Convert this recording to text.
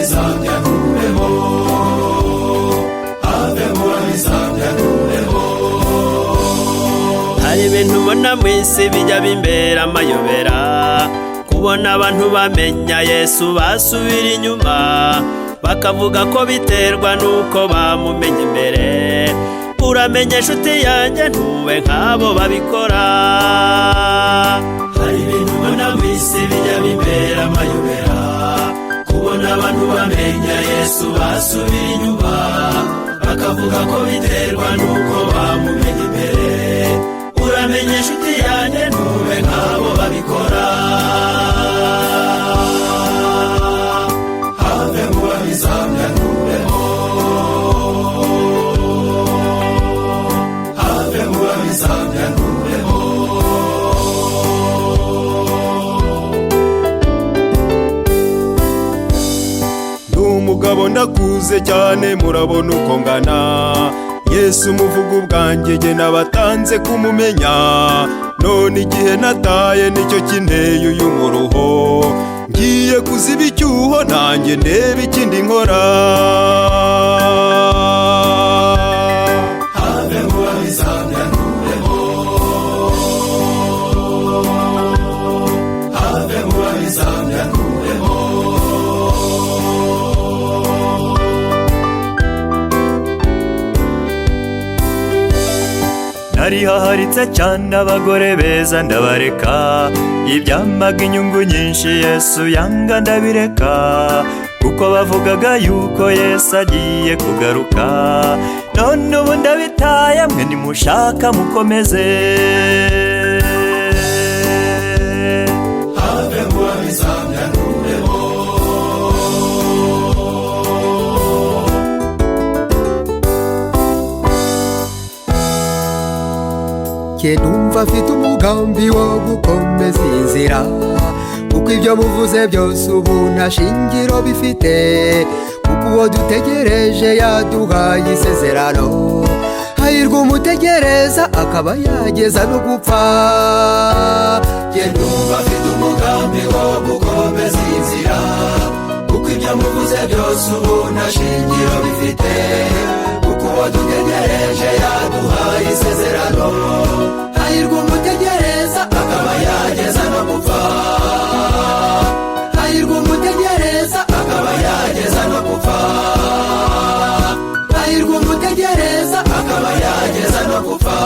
bizambya ntubeho, ave mu bizambya ntubeho. Hari ibintu ubona mu isi bijya bimbera amayobera, kubona abantu bamenya Yesu basubira inyuma, bakavuga ko biterwa nuko bamumenye imbere. Uramenye nshuti yanjye ntube nk'abo babikora. Hari ibintu ubona mu isi bijya bimbera amayobera, kubona abantu bamenya Yesu basubira inyuma, bakavuga ko biterwa nuko bamumenye imbere. Uramenye nshuti yanjye ntube nk'abo babikora. Have mu bizambya ntubeho, have mu bizambya ntubeho. Ndi umugabo ndakuze cyane murabona uko ngana, Yesu muvuga ubwanjye jye nabatanze kumumenya, none igihe nataye nicyo kinteye uyu muruho, ngiye kuziba icyuho nanjye ndebe ikindi nkora. Have mu bizambya ntubeho, have mu bizambya ntubeho. Narihaharitse cyane abagore beza ndabareka, ibyamaga inyungu nyinshi Yesu yanga ndabireka, kuko bavugaga yuko Yesu agiye kugaruka, none ubu ndabitaye mwe nimushaka mukomeze. Have mu bizambya ntubeho, Jye numva afite umugambi wo gukomeza inzira, kuko ibyo muvuze byose ubu nta shingiro bifite, kuko uwo dutegereje yaduhaye isezerano. Hahirwa umutegereza akaba yageza no gupfa. jye numva afite umugambi wo gukomeza inzira, kuko ibyo muvuze byose ubu nta shingiro bifite, kuko uwo dutegereje yaduhaye isezerano. Hahirwa umutegereza akaba yageza no gupfa, hahirwa umutegereza akaba yageza no gupfa, hahirwa umutegereza akaba yageza no gupfa.